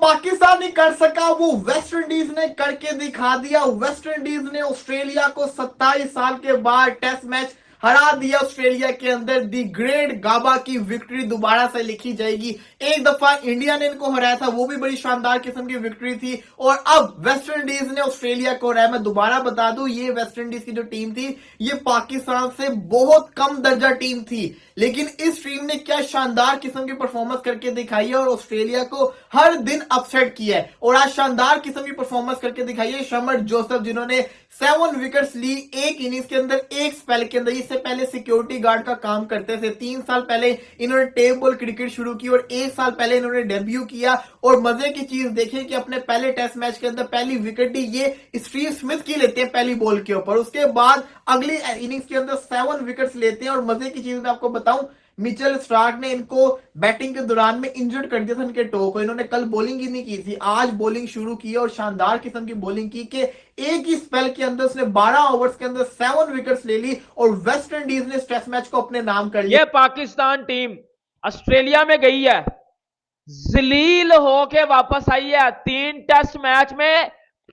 पाकिस्तान नहीं कर सका वो वेस्ट इंडीज ने करके दिखा दिया। वेस्ट इंडीज ने ऑस्ट्रेलिया को 27 साल के बाद टेस्ट मैच हरा दिया। ऑस्ट्रेलिया के अंदर दी ग्रेट गाबा की विक्ट्री दोबारा से लिखी जाएगी। एक दफा इंडिया ने इनको हराया था, वो भी बड़ी शानदार किस्म की विक्ट्री थी, और अब वेस्ट इंडीज ने ऑस्ट्रेलिया को हराया। मैं दोबारा बता दूं, ये वेस्ट इंडीज की जो टीम थी ये पाकिस्तान से बहुत कम दर्जा टीम थी, लेकिन इस टीम ने क्या शानदार किस्म की परफॉर्मेंस करके दिखाई है और ऑस्ट्रेलिया को हर दिन अपसेट किया है। और आज शानदार किस्म की परफॉर्मेंस करके दिखाई है शमर जोसेफ, जिन्होंने 7 विकेट्स ली एक इनिंग्स के अंदर, एक स्पेल के अंदर। इससे पहले सिक्योरिटी गार्ड का काम करते थे। 3 साल पहले इन्होंने टेप बॉल क्रिकेट शुरू की और 1 साल पहले इन्होंने डेब्यू किया। और मजे की चीज देखें कि अपने पहले टेस्ट मैच के अंदर पहली विकेट ये स्टीव स्मिथ की लेते हैं पहली बॉल के ऊपर। उसके बाद अगली इनिंग्स के अंदर 7 विकेट्स लेते हैं। और मजे की चीज मैं आपको बताऊं, मिचेल स्टार्क ने इनको बैटिंग के दौरान में इंजर्ड कर दिया था इनके टो को। इन्होंने कल बॉलिंग ही नहीं की थी, आज बॉलिंग शुरू की और शानदार किस्म की बॉलिंग की कि एक ही स्पेल के अंदर उसने 12 ओवर्स के अंदर 7 विकेट्स ले ली और वेस्ट इंडीज ने टेस्ट मैच को अपने नाम कर लिया। ये पाकिस्तान टीम ऑस्ट्रेलिया में गई है, जलील होके वापस आई है। 3 टेस्ट मैच में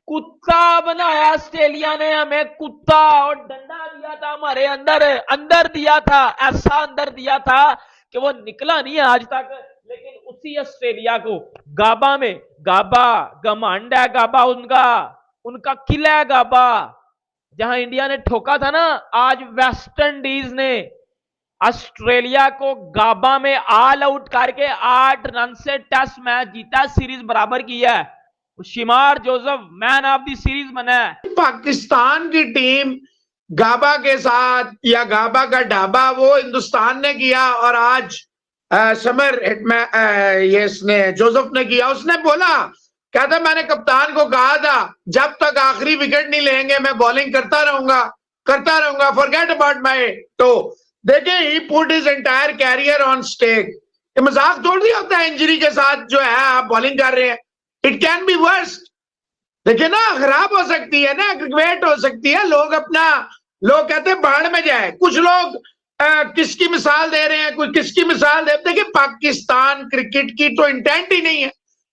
कुत्ता बनाया ऑस्ट्रेलिया ने हमें, कुत्ता, और डंडा दिया था हमारे अंदर दिया था, ऐसा अंदर दिया था कि वो निकला नहीं है आज तक। लेकिन उसी ऑस्ट्रेलिया को गाबा में, गाबा घमंड है, गाबा उनका किला है गाबा, जहां इंडिया ने ठोका था ना, आज वेस्ट इंडीज ने ऑस्ट्रेलिया को गाबा में ऑल आउट करके 8 रन से टेस्ट मैच जीता, सीरीज बराबर की है। Shamar Joseph man of the series बना है। पाकिस्तान की टीम गाबा के साथ, या गाबा का ढाबा, वो हिंदुस्तान ने किया और आज समर ये इसने जोसेफ ने किया। उसने बोला, कहता मैंने कप्तान को कहा था जब तक आखिरी विकेट नहीं लेंगे मैं बॉलिंग करता रहूंगा, फॉरगेट अबाउट माय टो। देखिए, he put his entire career on stake. ये मजाक थोड़ी होता है इंजरी के साथ जो है आप बॉलिंग कर रहे हैं। It can be worst. देखिए ना, खराब हो सकती है ना, क्रिकेट हो सकती है। लोग कहते हैं बाढ़ में जाए। कुछ लोग किसकी मिसाल दे रहे हैं, कोई किसकी मिसाल दे। देखिए, पाकिस्तान क्रिकेट की तो इंटेंट ही नहीं है।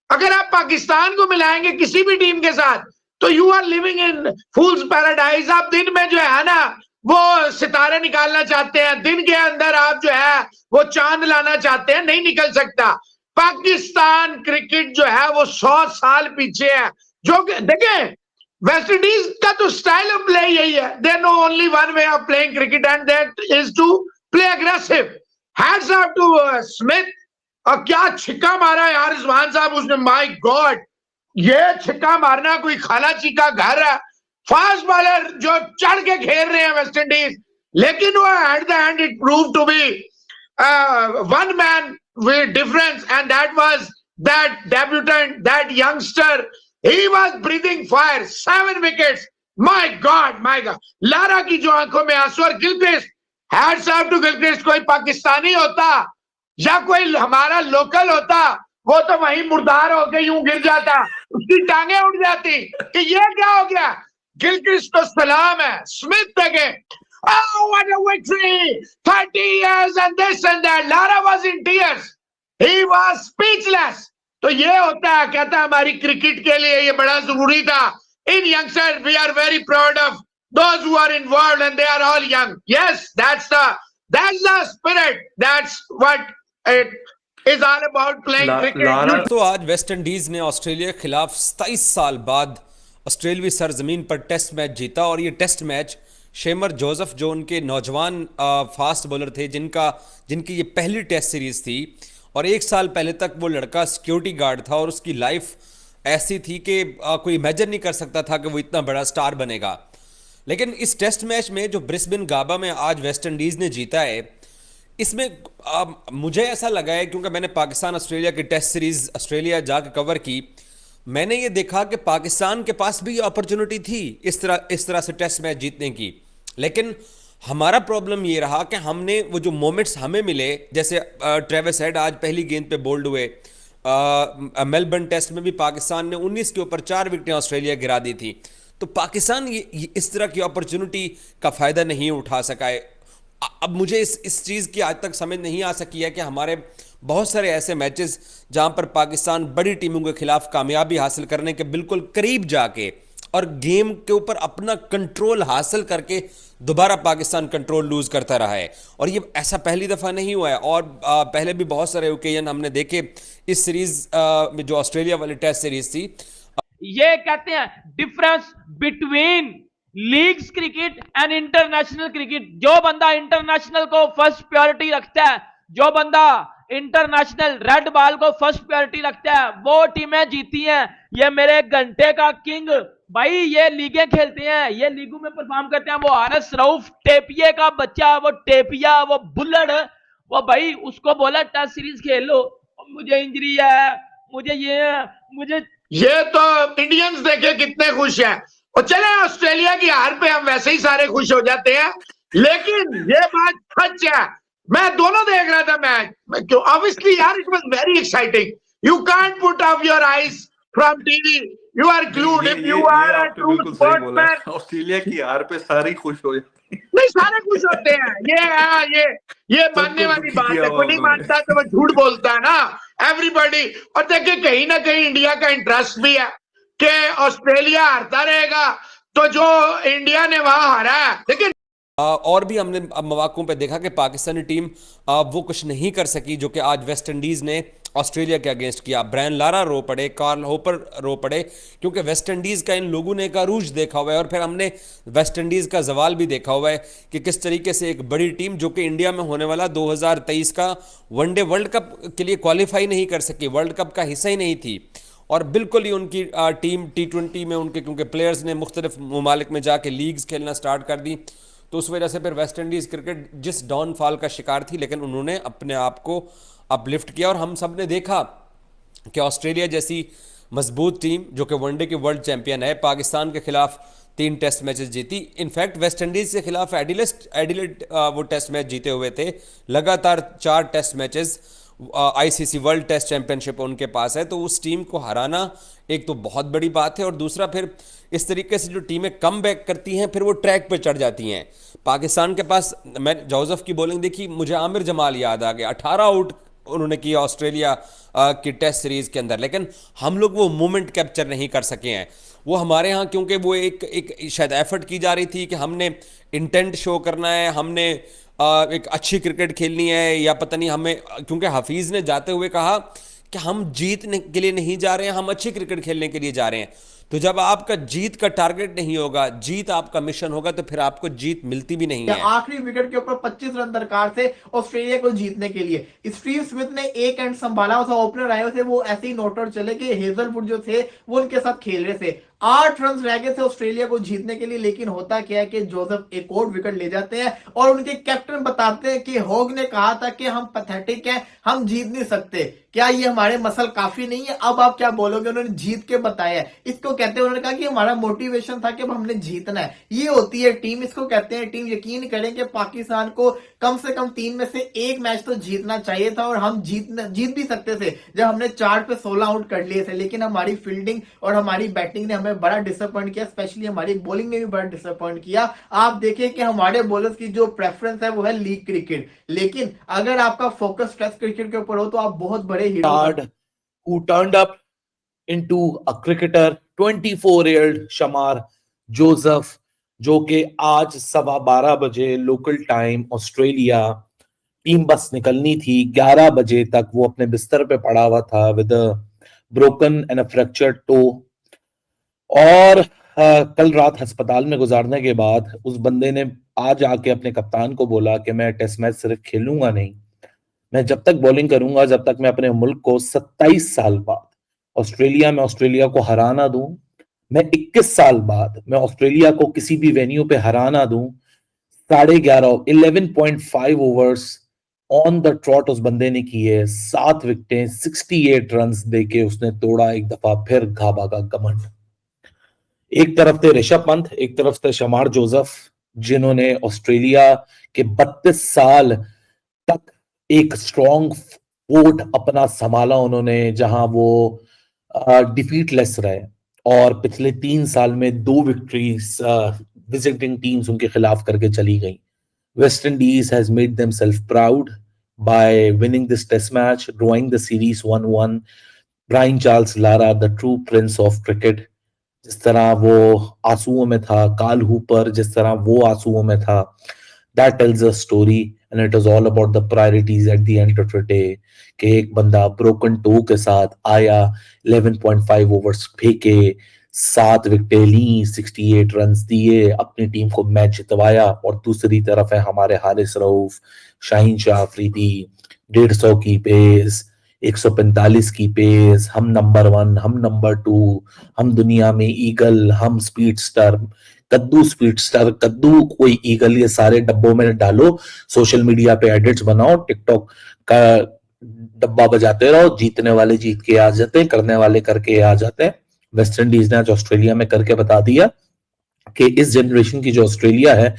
अगर आप पाकिस्तान को मिलाएंगे किसी भी टीम के साथ तो you are living in fools paradise. आप दिन में जो है ना वो सितारे निकालना चाहते हैं, दिन के अंदर आप जो है वो चांद लाना चाहते हैं, नहीं निकल सकता। पाकिस्तान क्रिकेट जो है वो 100 साल पीछे है। जो देखें, वेस्ट इंडीज का तो स्टाइल ऑफ प्ले यही है। They know only one way of playing cricket and that is to play aggressive. Hats off to Smith. और क्या छिक्का मारा यार रिजवान साहब उसने, माय गॉड। ये छिक्का मारना कोई खालाची का घर है। फास्ट बॉलर जो चढ़ के खेल रहे हैं वेस्ट इंडीज, लेकिन वो at the end it prove to be one man with difference, and that was that debutant, that youngster. He was breathing fire. 7 wickets. My God. Lara की जो आंखों में आंसू। और Gilchrist, hats off to Gilchrist. कोई पाकिस्तानी होता या कोई हमारा लोकल होता, वो तो वहीं मुर्दार होके यूं गिर जाता, उसकी टांगे उड़ जाती कि ये क्या हो गया। गिलक्रिस्ट को सलाम है। स्मिथ देखे, oh, what a victory! 30 years and this and that. Lara was in tears. He was speechless. तो ये होता है, कहता हमारी क्रिकेट के लिए ये बड़ा जरूरी था। In youngsters, we are very proud of those who are involved and they are all young. Yes, that's the spirit. That's what it is all about, playing cricket. तो आज वेस्ट इंडीज ने Australia के खिलाफ 27 साल बाद ऑस्ट्रेलियाई सरजमीन पर test match जीता। और ये टेस्ट मैच शेमर जोसेफ, जो उनके नौजवान फास्ट बॉलर थे, जिनकी ये पहली टेस्ट सीरीज थी, और 1 साल पहले तक वो लड़का सिक्योरिटी गार्ड था और उसकी लाइफ ऐसी थी कि कोई इमेजिन नहीं कर सकता था कि वो इतना बड़ा स्टार बनेगा। लेकिन इस टेस्ट मैच में जो ब्रिस्बेन गाबा में आज वेस्ट इंडीज़ ने जीता है, इसमें मुझे ऐसा लगा है, क्योंकि मैंने पाकिस्तान ऑस्ट्रेलिया की टेस्ट सीरीज ऑस्ट्रेलिया जाकर कवर की, मैंने ये देखा कि पाकिस्तान के पास भी अपॉर्चुनिटी थी इस तरह से टेस्ट मैच जीतने की। लेकिन हमारा प्रॉब्लम ये रहा कि हमने वो जो मोमेंट्स हमें मिले, जैसे ट्रेविस हेड आज पहली गेंद पे बोल्ड हुए। मेलबर्न टेस्ट में भी पाकिस्तान ने 19 के ऊपर 4 विकेटें ऑस्ट्रेलिया गिरा दी थी। तो पाकिस्तान ये इस तरह की अपॉर्चुनिटी का फ़ायदा नहीं उठा सका है। अब मुझे इस चीज़ की आज तक समझ नहीं आ सकी है कि हमारे बहुत सारे ऐसे मैचेस जहां पर पाकिस्तान बड़ी टीमों के खिलाफ कामयाबी हासिल करने के बिल्कुल करीब जाके और गेम के ऊपर अपना कंट्रोल हासिल करके दोबारा पाकिस्तान कंट्रोल लूज करता रहा है। और ये ऐसा पहली दफा नहीं हुआ है, और पहले भी बहुत सारे ओकेजन हमने देखे इस सीरीज में, जो ऑस्ट्रेलिया वाली टेस्ट सीरीज थी। ये कहते हैं difference between leagues cricket and international cricket. जो बंदा इंटरनेशनल को फर्स्ट प्रायोरिटी रखता है, जो बंदा इंटरनेशनल रेड बॉल को फर्स्ट प्रायोरिटी रखता है, वो टीमें जीती हैं। ये मेरे घंटे का किंग भाई, ये लीगें खेलते हैं, ये लीगों में परफॉर्म करते हैं। वो आरएस रऊफ टेपिया का बच्चा, वो टेपिया, वो बुल्लड़, वो भाई उसको बोला टेस्ट सीरीज खेल लो, मुझे इंजरी है, मुझे ये है, मुझे ये तो इंडियंस देखे कितने खुश हैं। और चले ऑस्ट्रेलिया की हार पे हम वैसे ही सारे खुश हो जाते हैं, लेकिन ये बात सच है। मैं दोनों देख रहा था मैच, क्यों ऑब्वियसली यार, it was very exciting. You can't put off your eyes from TV, you are glued if you are a true sportsman. Australia की हार पे सारे खुश हो जाते हैं। नहीं, सारे खुश होते हैं। ये मानने वाली बात है। कोई नहीं मानता तो वो झूठ बोलता है ना, एवरीबॉडी। और देखिए, कहीं ना कहीं इंडिया का इंटरेस्ट भी है कि ऑस्ट्रेलिया हारता रहेगा, तो जो इंडिया ने वहां हारा है। देखिए, और भी हमने अब मौकों पे देखा कि पाकिस्तानी टीम वो कुछ नहीं कर सकी जो कि आज वेस्ट इंडीज़ ने ऑस्ट्रेलिया के अगेंस्ट किया। ब्रायन लारा रो पड़े, कार्ल होपर रो पड़े, क्योंकि वेस्ट इंडीज़ का इन लोगों ने एक अरूज देखा हुआ है। और फिर हमने वेस्ट इंडीज़ का जवाल भी देखा हुआ है कि किस तरीके से एक बड़ी टीम जो कि इंडिया में होने वाला 2023 का वनडे वर्ल्ड कप के लिए क्वालिफाई नहीं कर सकी, वर्ल्ड कप का हिस्सा ही नहीं थी। और बिल्कुल ही उनकी टीम T20 में उनके, क्योंकि प्लेयर्स ने मुख्तलिफ ममालिक में जाके लीग्स खेलना स्टार्ट कर दी, तो उस वजह से फिर वेस्ट इंडीज़ क्रिकेट जिस डाउनफॉल का शिकार थी, लेकिन उन्होंने अपने आप को अपलिफ्ट किया। और हम सब ने देखा कि ऑस्ट्रेलिया जैसी मजबूत टीम जो कि वनडे की वर्ल्ड चैंपियन है, पाकिस्तान के खिलाफ 3 टेस्ट मैचेस जीती। इनफैक्ट वेस्ट इंडीज़ के खिलाफ एडिलेड वो टेस्ट मैच जीते हुए थे। लगातार 4 test matches, ICC world test championship उनके पास है। तो उस टीम को हराना एक तो बहुत बड़ी बात है, और दूसरा फिर इस तरीके से जो टीमें कम बैक करती हैं फिर वो ट्रैक पे चढ़ जाती हैं। पाकिस्तान के पास, मैं जोसेफ की बॉलिंग देखी, मुझे आमिर जमाल याद आ गया। 18 आउट उन्होंने किया ऑस्ट्रेलिया की टेस्ट सीरीज़ के अंदर, लेकिन हम लोग वो मोमेंट कैप्चर नहीं कर सके हैं। वो हमारे यहाँ, क्योंकि वो एक शायद एफर्ट की जा रही थी कि हमने इंटेंट शो करना है, हमने एक अच्छी क्रिकेट खेलनी है, या पता नहीं हमें, क्योंकि हफीज़ ने जाते हुए कहा कि हम जीतने के लिए नहीं जा रहे हैं, हम अच्छी क्रिकेट खेलने के लिए जा रहे हैं। तो जब आपका जीत का टारगेट नहीं होगा, जीत आपका मिशन होगा, तो फिर आपको जीत मिलती भी नहीं है। आखिरी विकेट के ऊपर 25 रन दरकार थे ऑस्ट्रेलिया को जीतने के लिए। स्टीव स्मिथ ने एक एंड संभाला, उस ओपनर आए थे, वो ऐसे ही नोट आउट चले गए। हेजलवुड जो थे वो उनके साथ खेल रहे थे। 8 रन रह गए थे ऑस्ट्रेलिया को जीतने के लिए, लेकिन होता क्या है कि जोसेफ एक और विकेट ले जाते हैं और उनके कैप्टन बताते हैं कि होग ने कहा था कि हम पैथेटिक हैं, हम जीत नहीं सकते, क्या ये हमारे मसल काफी नहीं है? अब आप क्या बोलोगे? उन्होंने जीत के बताया। इसको कहते हैं, उन्होंने कहा कि हमारा मोटिवेशन था कि अब हमने जीतना है। ये होती है टीम, इसको कहते हैं टीम। यकीन करें कि पाकिस्तान को कम से कम 3 में से 1 मैच तो जीतना चाहिए था, और हम जीत भी सकते थे जब हमने 4 पे 16 आउट कर लिए थे। लेकिन हमारी फील्डिंग और हमारी बैटिंग ने हमें बड़ा डिसअपॉइंट किया, स्पेशली हमारी बॉलिंग ने भी बड़ा डिसअपॉइंट किया। आप देखें कि हमारे बॉलर्स की जो प्रेफरेंस है वो है लीग क्रिकेट, लेकिन अगर आपका फोकस टेस्ट क्रिकेट के ऊपर हो तो आप बहुत बड़े hero. who turned up into a cricketer, 24-year-old शमार Joseph, जो कि आज 12:15 बजे लोकल टाइम ऑस्ट्रेलिया, टीम बस निकलनी थी, 11 बजे तक वो अपने बिस्तर पे पड़ा हुआ था with broken and a fractured toe. और कल रात अस्पताल में गुजारने के बाद उस बंदे ने आज आके अपने कप्तान को बोला कि मैं टेस्ट मैच सिर्फ खेलूंगा नहीं, मैं जब तक बॉलिंग करूंगा, जब तक मैं अपने मुल्क को 27 साल बाद ऑस्ट्रेलिया में ऑस्ट्रेलिया को हराना दूं, मैं 21 साल बाद मैं ऑस्ट्रेलिया को किसी भी वेन्यू पे हराना दूं। 11.5 ओवर्स ऑन द ट्रॉट उस बंदे ने किए, 7 विकेटें, 68 रन देके उसने तोड़ा एक दफा फिर घाबा का घमंड। एक तरफ थे ऋषभ पंत, एक तरफ थे शमार जोसेफ, जिन्होंने ऑस्ट्रेलिया के 32 साल तक एक स्ट्रॉन्ग फोर्ट अपना संभाला उन्होंने, जहां वो डिफीटलेस रहे। और पिछले 3 साल में 2 विक्ट्रीज विजिटिंग टीम्स उनके खिलाफ करके चली गई। West Indies has made themselves proud, by winning this test match, drawing the series 1-1. Brian Charles Lara, the true prince of cricket, जिस तरह वो आंसुओं में था, काल हूपर जिस तरह वो आंसुओं में था, that tells a story and it is all about the priorities at the end of the day. कि एक बंदा broken toe के साथ आया, 11.5 ओवर्स फेंके, 7 विकेटें ली, 68 रन्स दिए, अपनी टीम को मैच जितवाया। और दूसरी तरफ है हमारे हारिस रऊफ, शाहीन शाह अफरीदी, 150 की पेस, 145 की पेस, हम नंबर 1, हम नंबर 2, हम दुनिया में ईगल, हम स्पीडस्टर, स्पीडस्टर, कद्दू, कोई ईगल, ये सारे डब्बों में डालो, सोशल मीडिया पे एडिट्स बनाओ, टिकटॉक का डब्बा बजाते रहो, जीतने वाले जीत के आ जाते हैं, करने वाले करके आ जाते हैं। वेस्ट इंडीज ने आज ऑस्ट्रेलिया में करके बता दिया कि इस जनरेशन की जो ऑस्ट्रेलिया है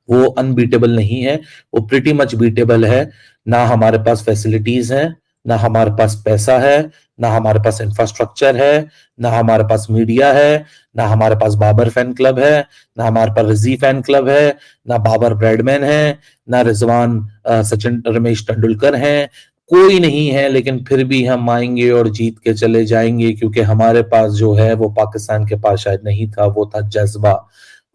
वो अनबीटेबल नहीं है, वो प्रिटी मच बीटेबल है। ना हमारे पास फैसिलिटीज हैं, ना हमारे पास पैसा है, ना हमारे पास इंफ्रास्ट्रक्चर है, ना हमारे पास मीडिया है, ना हमारे पास बाबर फैन क्लब है, ना हमारे पास रजी फैन क्लब है, ना बाबर ब्रैडमैन है, ना रिजवान सचिन रमेश तेंदुलकर हैं, कोई नहीं है। लेकिन फिर भी हम आएंगे और जीत के चले जाएंगे, क्योंकि हमारे पास जो है वो पाकिस्तान के पास शायद नहीं था, वो था जज्बा,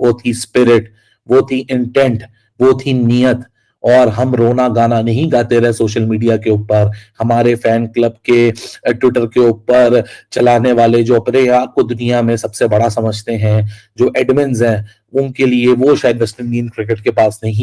वो थी स्पिरिट, वो थी इंटेंट, वो थी नियत। और हम रोना गाना नहीं गाते रहे सोशल मीडिया के ऊपर, हमारे फैन क्लब के ट्विटर के ऊपर चलाने वाले जो अपने आप को दुनिया में सबसे बड़ा समझते हैं, जो एडमिन्स हैं, उनके लिए वो शायद वेस्ट इंडियन क्रिकेट के पास नहीं